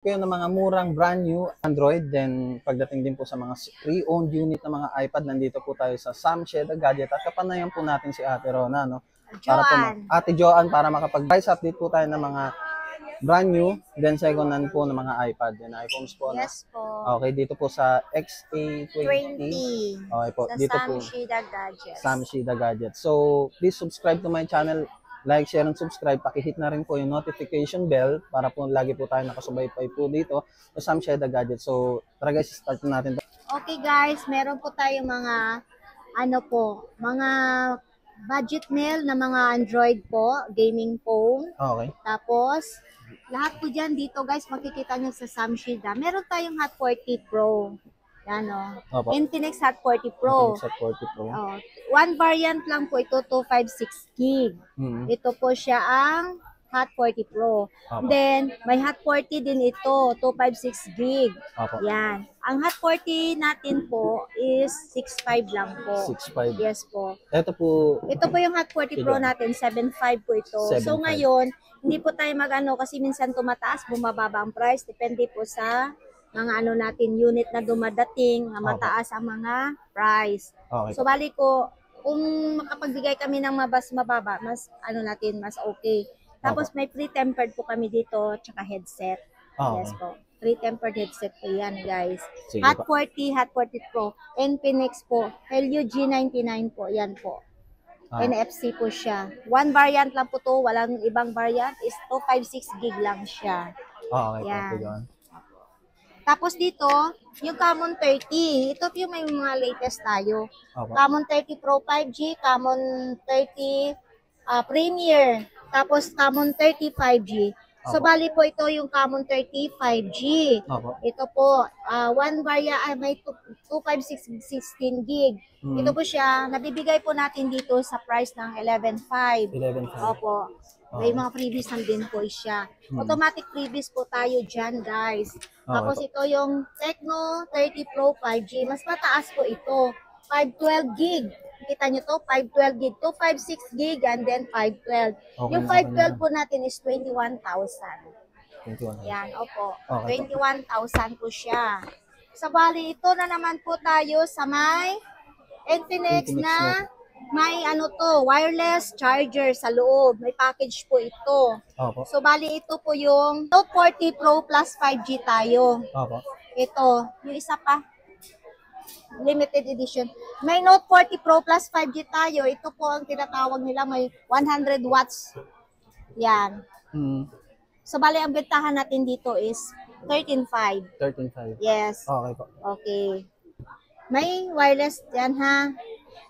kayo ng mga murang brand new Android, then pagdating din po sa mga pre-owned unit na mga iPad, nandito po tayo sa Sam Sheda Gadget at kapanayan po natin si Ate Rona, no? Para po Ate Joanne, para makapag-price update po tayo ng mga brand new, then second hand po ng mga iPad and iPhones po. Yes po. Okay, dito po sa XA20. Okay po, sa dito Sam po Sheda Gadgets. Sam Sheda Gadget. So, please subscribe to my channel. Like, share, and subscribe. Pakihit na rin po yung notification bell para po lagi po tayo nakasubaybay po dito sa Sam Sheda Gadget. So, tara guys, start natin. Okay guys, meron po tayong mga mga budget meal na mga Android po, gaming phone. Okay. Tapos, lahat po dyan dito guys, makikita nyo sa Sam Sheda. Meron tayong Hot 40 Pro. Yan o. Infinix Hot 40 Pro. Infinix Hot 40 Pro. One variant lang po ito, 256 gig. Ito po siya ang Hot 40 Pro. Then, may Hot 40 din ito, 256 gig. Yan. Ang Hot 40 natin po is 65 lang po. 65. Yes po. Ito po yung Hot 40 Pro natin, 75 po ito. 75. So ngayon, hindi po tayo mag-ano kasi minsan tumataas, bumababa ang price. Depende po sa mga natin, unit na dumadating, na mataas ang mga price. So bali ko, kung makapagbigay kami ng mas mababa, mas mas okay. Tapos may pre-tempered po kami dito, tsaka headset. Yes po. Pre-tempered headset po yan, guys. Sige Hot 40, Hot 40 Pro. Infinix po. Helio G99 po. Yan po. NFC po siya. One variant lang po to. Walang ibang variant. Is 256 gig lang siya. Okay. Yan. Tapos dito, yung Camon 30. Ito yung may mga latest tayo. Camon 30 Pro 5G, Camon 30 Premier. Tapos Camon 30 5G. So bali po ito yung Camon 30 5G. Ito po, one variant, may 256 16 gig. Ito po siya, nabibigay po natin dito sa price ng 11.5. 11.5. Opo. May mga freebies din po siya. Automatic freebies po tayo dyan, guys. Tapos ito yung Tecno 30 Pro 5G. Mas mataas po ito. 512 gig. Kita nyo to, 512 gig. 256 gig and then 512. Yung 512 po natin is 21,000. 21. Yan, opo. 21,000 po siya. Sa bali, ito na naman po tayo sa may Infinix na may wireless charger sa loob. May package po ito. So, bali ito po yung Note 40 Pro Plus 5G tayo. Ito, yung isa pa. Limited edition. May Note 40 Pro Plus 5G tayo. Ito po ang tinatawag nila, may 100 watts. Yan. So, bali ang bentahan natin dito is 13.5. 13.5. Yes. Okay po. Okay. May wireless yan ha.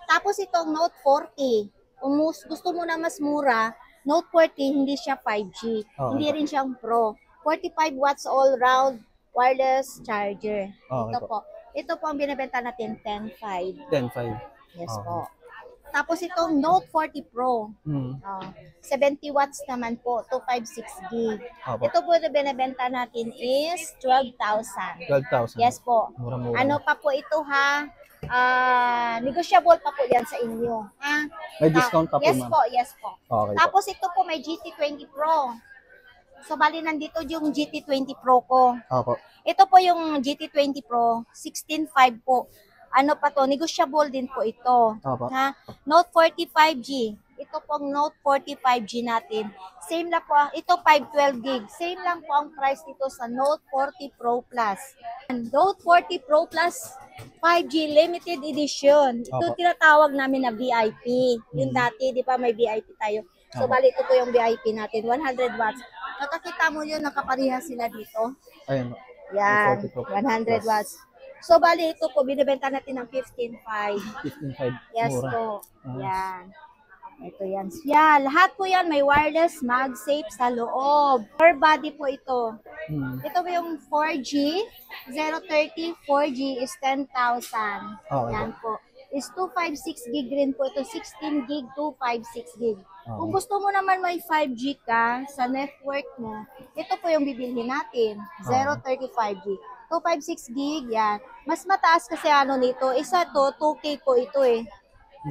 Tapos itong Note 40. Kung gusto mo na mas mura, Note 40 hindi siya 5G. Hindi rin siyang Pro. 45 watts all-round wireless charger. Ito po ang binibenta natin, 10.5. 10.5. Yes po. Tapos itong Note 40 Pro. 70 watts naman po, 256 gig. Ito po na binibenta natin is 12,000. 12,000. Yes po. Mura-mura. Ano pa po ito ha? Negotiable pa po yan sa inyo. Ha? May discount pa po, yes ma'am. Po, yes po. Okay. Tapos ito po may GT20 Pro. So bali nandito yung GT20 Pro ko. Ito po yung GT20 Pro, 16.5 po. Ano pa to, negotiable din po ito. Ha? Note 45G. Ito pong Note 45G natin. Same lang po, ito 512 gig. Same lang po ang price dito sa Note 40 Pro Plus. Note 40 Pro Plus 5G limited edition. Ito tinatawag namin na VIP. Yung dati, di ba may VIP tayo. So bali ito po yung VIP natin, 100 watts. Nakakita mo yun, nakapareha sila dito. Ayun. Yan, 100 watts. So, bali ito po, binibenta natin ng 15.5. 15.5. Yes mura. po. Yan. Ito yan. Yan. Lahat po yan may wireless MagSafe sa loob. Core body po ito. Ito po yung 4G. 030 4G is 10,000. Yan po. Is 256 gig rin po ito. 16 gig, 256 gig. Kung gusto mo naman may 5G ka sa network mo, ito po yung bibilhin natin. 035 gig. 256 gig, yan. Mas mataas kasi nito. Isa to, 2K po ito eh.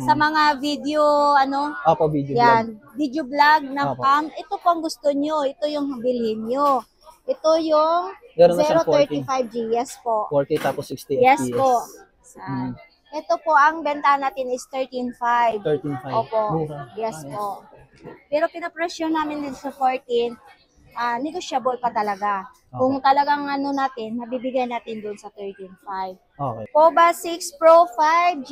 Sa mga video, video yan, vlog. video vlog na cam, ito po ang gusto nyo. Ito yung bilhin nyo. Ito yung Meron na siyang 40. 035G. Yes po. 40 tapos 60 Yes FPS. po. Ito po, ang benta natin is 13.5. 13.5. Opo. Mura. Yes po. Pero pinapresyo namin din sa 14, negotiable pa talaga. Kung talagang ano natin, nabibigay natin doon sa 13.5. Okay. POBA 6 Pro 5G.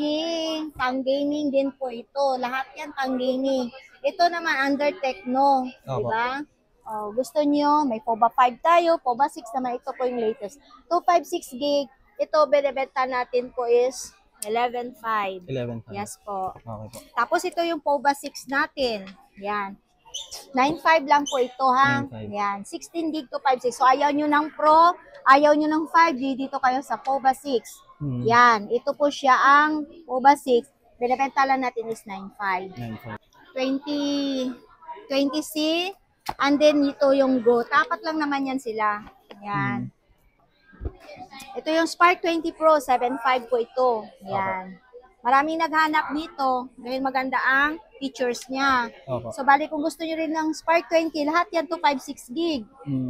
Pang gaming din po ito. Lahat yan pang gaming. Ito naman under Tecno. Diba? Oh, gusto nyo, may POBA 5 tayo. POBA 6 naman. Ito po yung latest. 256 gig. Ito, binibenta natin po is 11.5. 11.5. Yes po. Okay po. Tapos ito yung POBA 6 natin. Yan. 9.5 lang po ito ha. 9.5. Yan. 16 gig to 5.6. So ayaw nyo ng Pro, ayaw nyo ng 5G, dito kayo sa POBA 6. Yan. Ito po siya ang POBA 6. Binibenta lang natin is 9.5. 9.5. 20C. And then ito yung Go. Tapat lang naman yan sila. Yan. Ito yung Spark 20 Pro, 7.5 po ito. Yan. Maraming naghanap dito dahil maganda ang features niya. So, bali kung gusto niyo rin ng Spark 20, lahat yan to 56 gig.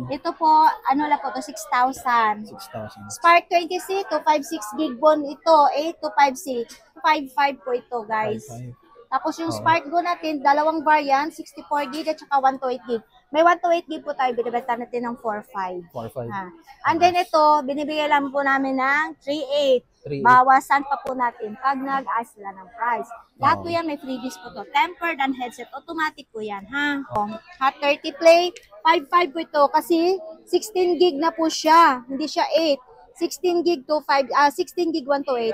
Ito po, ano lang po to, 6,000. 6,000. Spark 20C to 56 gig bon ito, 8 to 56. 5.5 po ito, guys. 5.5. Tapos yung Spark Go natin, dalawang variant, 64 gig at saka 128 gig. May 128 gig po tayo, binibenta natin ng 4.5. 4.5. And then ito, binibigay lang po namin ng 3.8. 3.8. Bawasan pa po natin pag nag-ask sila ng price. Lahat po yan, may freebies po to. Tempered and headset, automatic po yan, ha? Hot 30 Play, 5.5 po ito kasi 16 gig na po siya, hindi siya 8. 16 gig to 16 gig 128,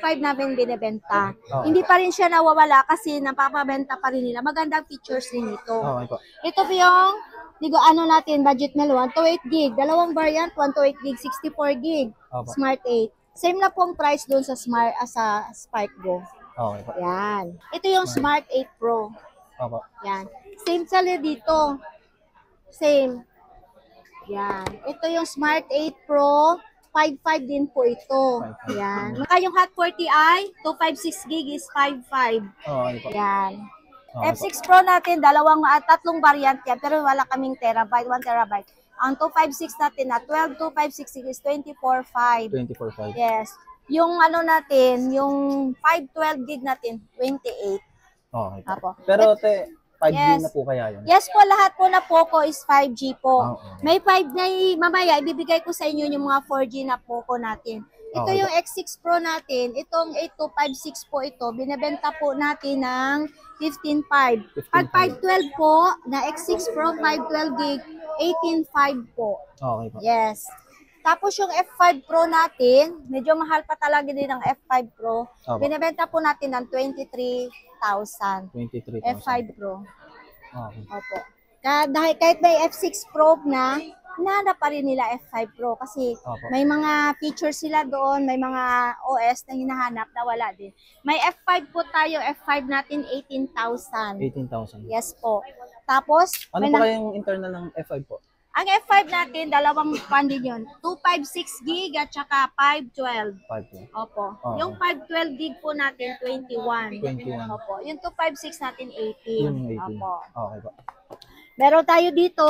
5.5 namin binibenta. Hindi pa rin siya nawawala kasi napapabenta pa rin nila. Magandang features din ito. Ito po yung ano natin, budget meal, 128 gig. Dalawang variant, 128 gig, 64 gig. Smart 8. Same na po ang price doon sa sa Spark Go. Yan. Ito yung Smart 8 Pro. Yan. Same sila dito. Same. Yan. Ito yung Smart 8 Pro. 5.5 din po ito. Yan. Maka yung Hot 40i, 256 gig is 5.5. Yan. F6 Pro natin, tatlong variant yan, pero wala kaming terabyte, 1 terabyte. Ang 256 natin na 12, 256 is 24.5. 24.5. Yes. Yung ano natin, yung 512 gig natin, 28. Apo. Pero 5G na po kaya yun? Yes po, lahat po na Poco is 5G po. May 5 na mamaya, ibibigay ko sa inyo yung mga 4G na Poco natin. Ito yung X6 Pro natin, itong 8256 po ito, binibenta po natin ng 15.5. Pag 512 po, na X6 Pro 512 gig, 18.5 po. Yes. Tapos yung F5 Pro natin, medyo mahal pa talaga din ang F5 Pro. Binibenta po natin ng 23,000. 23,000. F5 Pro. Opo. Dahil kahit may F6 Pro na, hinanap pa rin nila F5 Pro kasi may mga features sila doon, may mga OS na hinahanap na wala din. May F5 po tayo, F5 natin 18,000. 18,000. Yes po. Tapos, ano pa kayong internal ng F5 po? Ang F5 natin, dalawang pan din yun. 256 gig at saka 512. 512. Opo. Yung 512 gig po natin, 21. 21. Opo. Yung 256 natin, 18. Yung 18. Opo. Okay po. Meron tayo dito,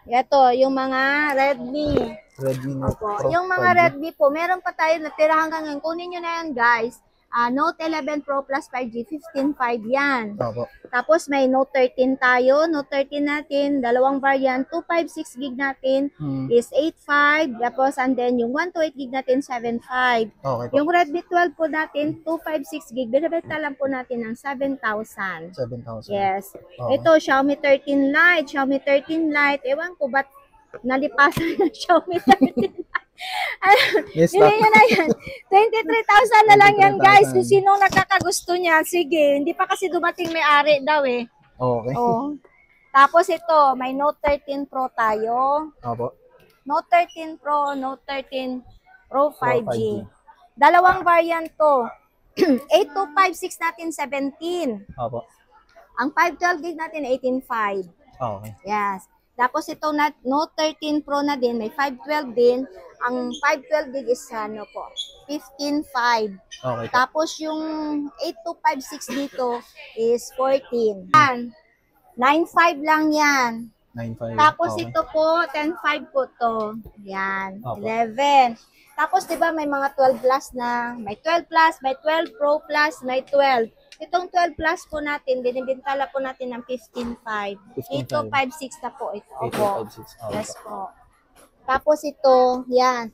ito, yung mga Redmi. Redmi Note Opo. Pro. Yung mga 5G. Redmi po, meron pa tayo natira hanggang ngayon. Kunin nyo na yan, guys. Note 11 Pro Plus 5G, 15.5 yan. Tapos may Note 13 tayo. Note 13 natin, dalawang variant, 256 gig natin is 8.5. Tapos and then yung 128 gig natin, 7.5. Yung Redmi 12 po natin, 256 gig. Binibenta lang po natin ng 7,000. 7,000. Yes. Ito, Xiaomi 13 Lite. Xiaomi 13 Lite. Ewan ko ba't nalipasan ng Xiaomi 13 Lite. Hindi yun na yan. 23,000 na lang yan, guys. Kung sinong nakakagusto niya, sige. Hindi pa kasi dumating may-ari daw eh. Tapos ito, may Note 13 Pro tayo. Note 13 Pro, Note 13 Pro 5G. Dalawang variant to. 8256 natin, 17. Ang 512 gig natin, 18.5. Yes. Tapos ito na Note 13 Pro na din, may 512 din. Ang 512 gig is ano po, 15.5. Tapos yung 8256 dito is 14. Yan. 9.5 lang yan. 9.5. Tapos Okay. ito po, 10.5 po to. Yan, Opo. 11. Tapos 'di ba may mga 12 plus na, may 12 plus, may 12 Pro plus, may 12. Itong 12 plus po natin, binibintala po natin ng 15.5. 15.5. 8.56 na po ito. Opo. 8.56. Okay. Yes po. Tapos ito, yan,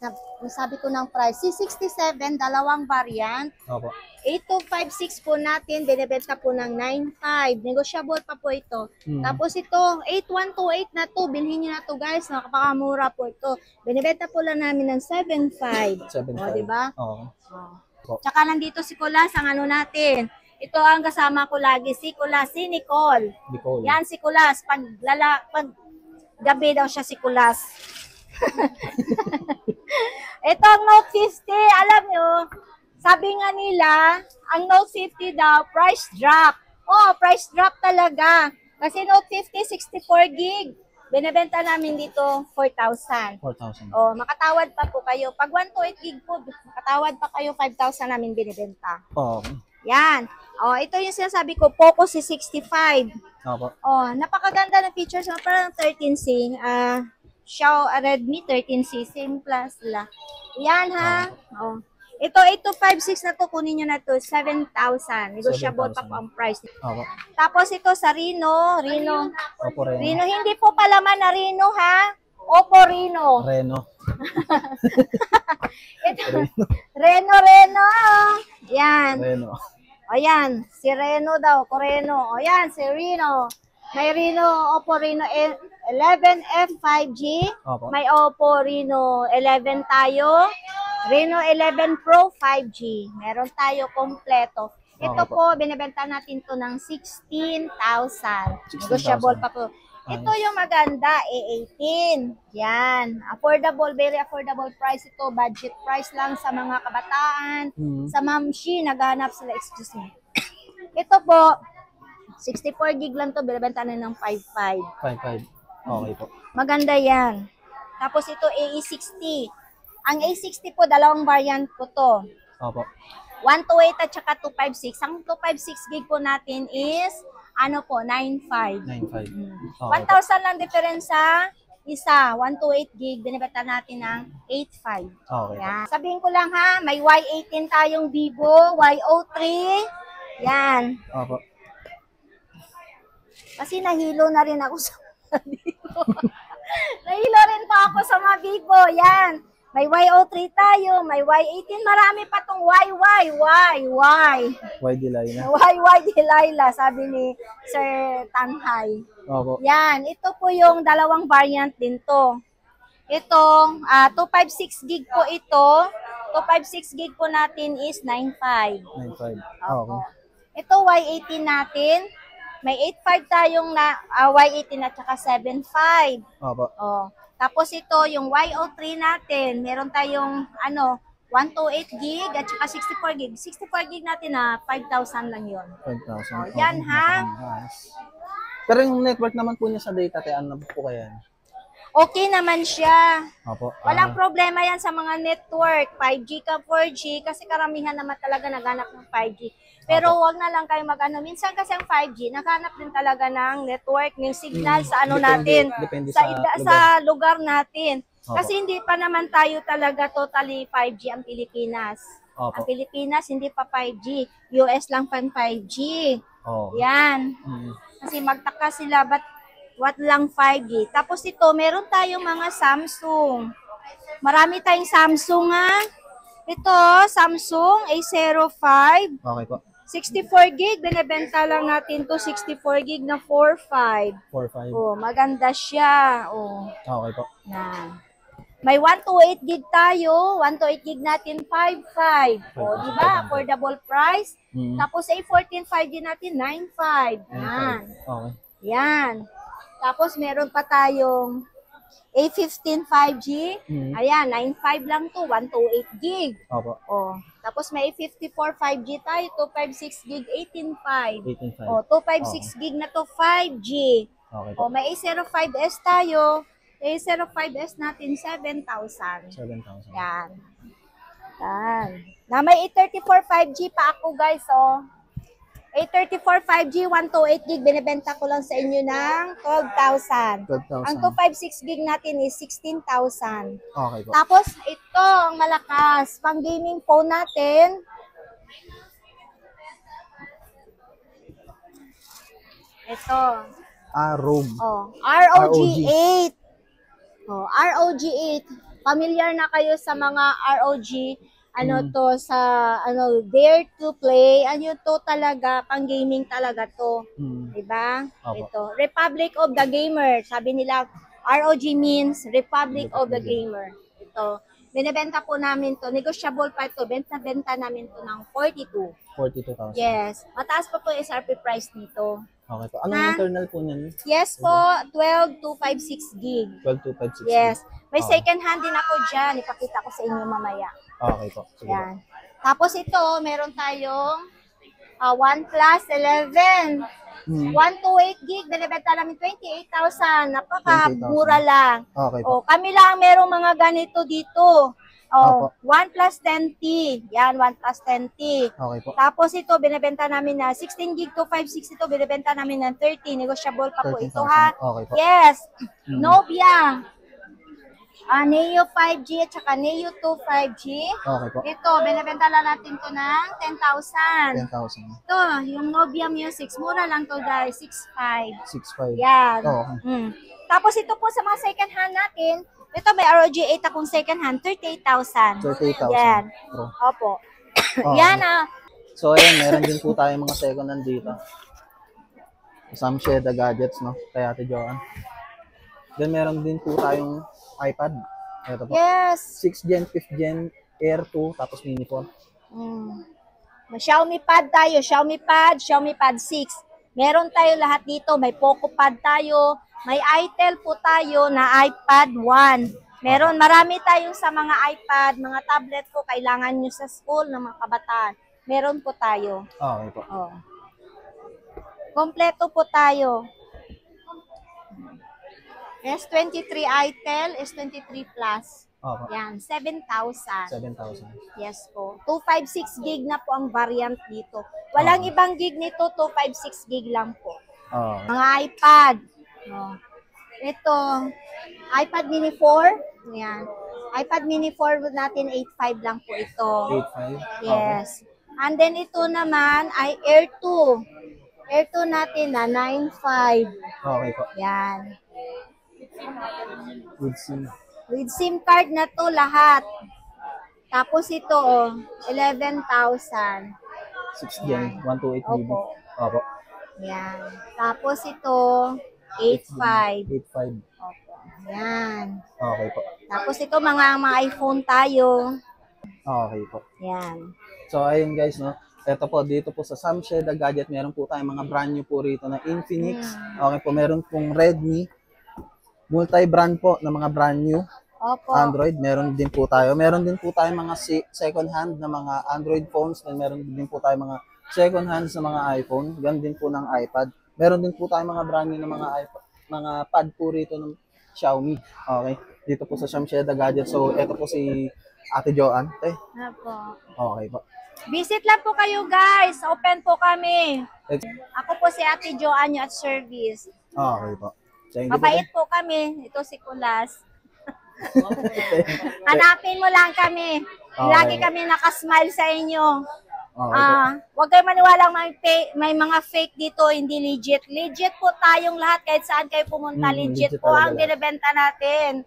sabi ko ng price, C67, dalawang variant. Opo. 8256 po natin, binibenta po ng 95. Negotiable pa po ito. Tapos ito, 8128 na to, bilhin nyo na to guys, nakapakamura po ito. Binibenta po lang namin ng 75. 7.5. O, diba? Oo. Oh. Tsaka nandito si Kulas, ang ano natin. Ito ang kasama ko lagi, si Kulas, si Nicole. Nicole. Yan si Kulas, pag gabi daw siya si Kulas. Ito ang Note 50, alam nyo, sabi nga nila, ang Note 50 daw, price drop. Oh, price drop talaga. Kasi Note 50, 64 gig. Binibenta namin dito, 4,000. 4,000. Oh, makatawad pa po kayo. Pag 128 gig po, makatawad pa kayo, 5,000 namin binibenta. Oo. Yan. Oh, ito yung sinasabi ko, Poco C65. Opo. Oh, napakaganda ng features mo, parang 13C. Redmi 13C, same plus la. Yan ha. Oh. Ito 8256 na to, kunin nyo na to, 7,000. Negotiable pa po ang price. Opo. Tapos ito sa Reno, Opo, Reno. Reno, hindi po palaman na Reno ha. Oppo Reno. Reno. Ito, Reno. Yan. Reno. O yan, si Reno daw, Coreno. O yan, si Reno. May Reno, Oppo Reno 11F 5G. Opo. May Oppo Reno 11 tayo. Reno 11 Pro 5G. Meron tayo kompleto. Ito Okay po, binibenta natin to ng 16,000. Negotiable pa po. Ito yung maganda, A18. Yan. Affordable, very affordable price ito. Budget price lang sa mga kabataan. Sa mamshi, naghahanap sila. Excuse me. Ito po, 64 gig lang to. Binibenta na ng 5.5. 5.5. Okay po. Maganda yan. Tapos ito, AE60. Ang A60 po, dalawang variant po to. Opo. 128 at saka 256. Ang 256 gig po natin is, ano po, 9.5. 9.5. 1,000 lang difference sa isa. 128 gig, binibenta natin ng 8.5. Okay. Yan. Sabihin ko lang ha, may Y18 tayong Vivo, Y03. Yan. Opo. Kasi nahilo na rin ako sa mga Vivo. Nahilo rin pa ako sa mga Vivo. Yan. May Y03 tayo, may Y18, marami pa tong Y. Why delay na? Y Delilah, sabi ni Sir Tanhay. Opo. Yan, ito po yung dalawang variant din to. Itong 256 gig po ito. 256 gig po natin is 9.5. 9.5. Opo. Okay. Ito Y18 natin. May 8.5 tayong Y18 at saka 7.5. Opo. Oh. Tapos ito, yung Y03 natin, meron tayong 128 gig at saka 64 gig. 64 gig natin 5,000 lang yun. 5,000. Oh, yan ha. Pero yung network naman po niya sa data, ano po kaya? Okay naman siya. Opo. Walang problema yan sa mga network. 5G ka, 4G, kasi karamihan naman talaga naghanap ng 5G. Pero wag na lang kayo minsan kasi ang 5G, naghanap din talaga ng network, ng signal sa depende sa lugar natin. Opo. Kasi hindi pa naman tayo talaga totally 5G ang Pilipinas. Opo. Ang Pilipinas hindi pa 5G. US lang pang 5G. Oh. Yan. Kasi magtaka sila, what lang 5G. Tapos ito, meron tayong mga Samsung. Marami tayong Samsung ha. Ito, Samsung A05. Okay po. 64 gig, binibenta lang natin to 64 gig na 4.5. 4.5. Oh, maganda siya. Oh. Okay po. Yan. May 128 gig tayo. 128 gig natin 5.5. Oh, di ba? Affordable price. Tapos A14 5G natin 9.5. Yan. Okay. Yan. Tapos meron pa tayong A15 5G. Ayan, 9.5 lang to, 128 gig. Opo. Oh. Tapos may A54 5G tayo, 256 gig, 18.5. 18.5. Oh, 256 gig na to 5G. Okay po. Oh, may A05S tayo. A05S natin 7,000. 7,000. Yan. Yan. Na may A34 5G pa ako guys, oh. A34 5G 128 gig binebenta ko lang sa inyo ng 12,000. 12,000. Ang 256 gig natin is 16,000. Okay po. Tapos ito ang malakas, pang gaming phone natin. Ito. ROG. ROG 8. ROG 8. Familiar na kayo sa mga ROG to sa Dare to Play. Ano to talaga, pang gaming talaga to. 'Di ba? Ito, Republic of the Gamer. Sabi nila ROG means Republic of the Gamer. Ito. Binebenta po namin to. Negotiable pa ito. Benta namin to ng 42,000. Yes. Mataas pa po yung SRP price nito. Okay po. Anong internal po niyan? Yes po, 12,256 gig. 12,256 Yes. May second hand din ako dyan. Ipakita ko sa inyo mamaya. Okay po. Sige. Yan. Tapos ito, meron tayong OnePlus 11. 128 gig, binibenta namin 28,000. Napaka-mura lang. Okay po. Kami lang merong mga ganito dito. OnePlus 10T. Yan, OnePlus 10T. Okay po. Tapos ito, binibenta namin na 16 gig to 256 ito, binibenta namin ng 30. Negotiable pa po ito, ha? Okay po. Yes. Nobia. Neo 5G at saka Neo 2 5G. Okay po. Ito, binibenta lang natin to ng 10,000. 10,000. Ito, yung Nobia Music. Mura lang to guys, 6,500. 6,500. Yan. Okay. Tapos ito po sa mga second hand natin, ito may ROG 8 akong second hand, 38,000. 38,000. Yan. Bro. Opo. Yan So ayan, meron din po tayong mga second hand dito. Some Sheda Gadgets, no? Kay Ate Joanne. Then meron din po tayong iPad. Ito po. Yes. 6th Gen, 5th Gen, Air 2, tapos mini phone. May Xiaomi Pad tayo, Xiaomi Pad 6. Meron tayo lahat dito. May Poco Pad tayo, may itel po tayo na iPad 1. Meron, marami tayong sa mga iPad, mga tablet po, kailangan nyo sa school ng mga kabataan. Meron po tayo. Okay po. Kompleto po tayo. S23 itel, S23 Plus. Yan, 7,000. 7,000. Yes po. 256 gig na po ang variant dito. Walang ibang gig nito, 256 gig lang po. Mga iPad. Ito, iPad mini 4. Yan. iPad mini 4 natin, 8,500 lang po ito. 8,500? Yes. And then ito naman ay Air 2. Air 2 natin na 9,500. Okay po. Yan. With SIM. With SIM card na to lahat. Tapos ito, 11,000. 6th Gen, 128 GB. Opo. Yan. Tapos ito, 8,500. 8,500. Opo. Yan. Okay po. Tapos ito, mga iPhone tayo. Okay po. Yan. So, ayun guys, no? Ito po, dito po sa Some Sheda Gadget, meron po tayong mga brand new po rito na Infinix. Okay po, meron pong Redmi. Multi-brand po na mga brand new. Opo. Android, meron din po tayo. Meron din po tayo mga second hand na mga Android phones. Then meron din po tayo mga second hands na mga iPhone. Ganun din po ng iPad. Meron din po tayo mga brand new na mga iPad, mga pad po rito ng Xiaomi. Okay. Dito po sa Some Sheda Gadget. So, ito po si Ate Joanne. Opo. Okay po. Visit lang po kayo guys. Open po kami. Ako po si Ate Joanne at service. Okay po. Mabait po kami. Ito si Kulas. Hanapin mo lang kami. Lagi kami nakasmile sa inyo. Huwag kayo maniwalang may mga fake dito, hindi legit. Legit po tayong lahat kahit saan kayo pumunta. Legit po ang binibenta natin.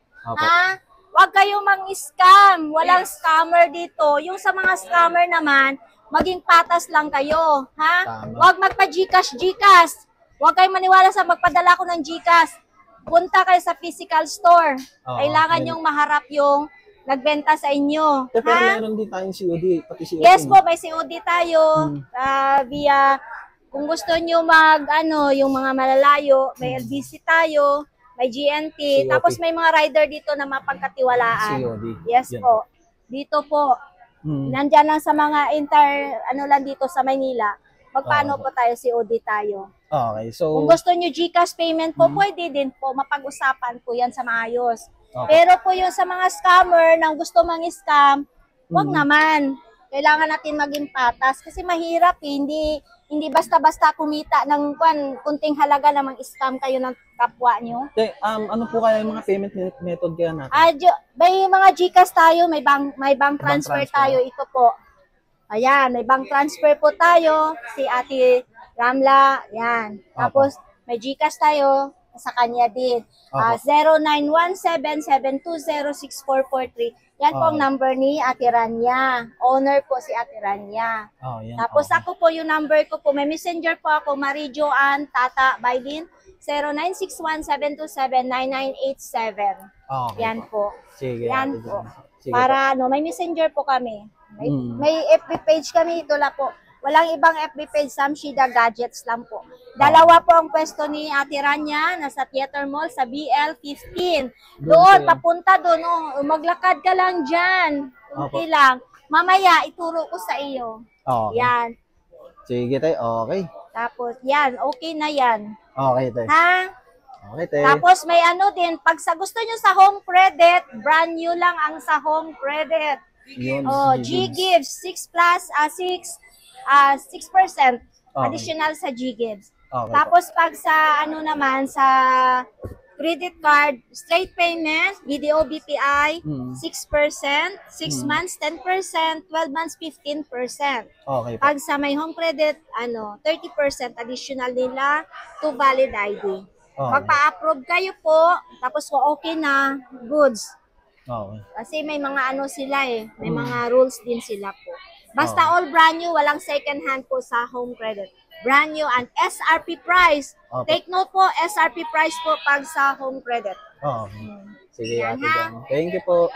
Huwag kayong mang-scam. Walang scammer dito. Yung sa mga scammer naman, maging patas lang kayo. Huwag magpa-Gcash. Huwag kayong maniwala sa magpadala ko ng Gcash. Punta kayo sa physical store. Kailangan yung maharap yung nagbenta sa inyo. Pero meron din tayong COD, pati COD. Yes po, may COD tayo. Via, kung gusto nyo yung mga malalayo, may LBC tayo, may GNT, COD. tapos may mga rider dito na mapagkatiwalaan. COD. Yes po. Dito po. Nandyan lang sa mga lang dito sa Maynila. Magpaano po tayo, COD tayo. Okay, so kung gusto nyo Gcash payment po, pwede din po. Mapag-usapan po yan sa maayos. Okay. Pero po yung sa mga scammer nang gusto mang scam, wag naman. Kailangan natin maging patas kasi mahirap eh. Hindi basta-basta kumita ng kunting halaga na mang-scam kayo ng kapwa nyo. Ano po kaya yung mga payment method kaya natin? May mga GCash tayo, may bank transfer tayo. Ito po. Ayan, may bank transfer po tayo. Si Ate Ramla, yan. Tapos may GCash tayo sa kanya din. 0917-720-6443. Yan po ang number ni Ate Rania. Owner po si Ate Rania. Tapos ako po yung number ko po. May messenger po ako, Marie Joanne Tata Bailin. 0961-727-9987. Yan po. Sige. Yan po. Para may messenger po kami. May FB page kami. Ito lang po. Walang ibang FB page, Samshida Gadgets lang po. Dalawa po ang pwesto ni Ate Rania, nasa Theater Mall sa BL15. Doon, papunta doon. Maglakad ka lang dyan. Kunti lang. Mamaya, ituro ko sa iyo. Yan. Sige tayo, okay. Tapos, yan. Okay na yan. Okay tayo. Ha? Okay tayo. Tapos, may ano din. Pag gusto nyo sa home credit, brand new lang ang sa home credit. G-Gives, 6% additional sa G-Gives. Tapos pag sa naman sa credit card, straight payment, BDO BPI, 6%, 6 months 10%, 12 months 15%. Pag sa may home credit, 30% additional nila to valid ID. Magpa-approve kayo po, tapos kung okay na, goods. Kasi may mga sila may mga rules din sila po. Basta all brand new, walang second hand po sa home credit. Brand new and SRP price. Take note po, SRP price po pag sa home credit. Sige, Ate Jan. Thank you po.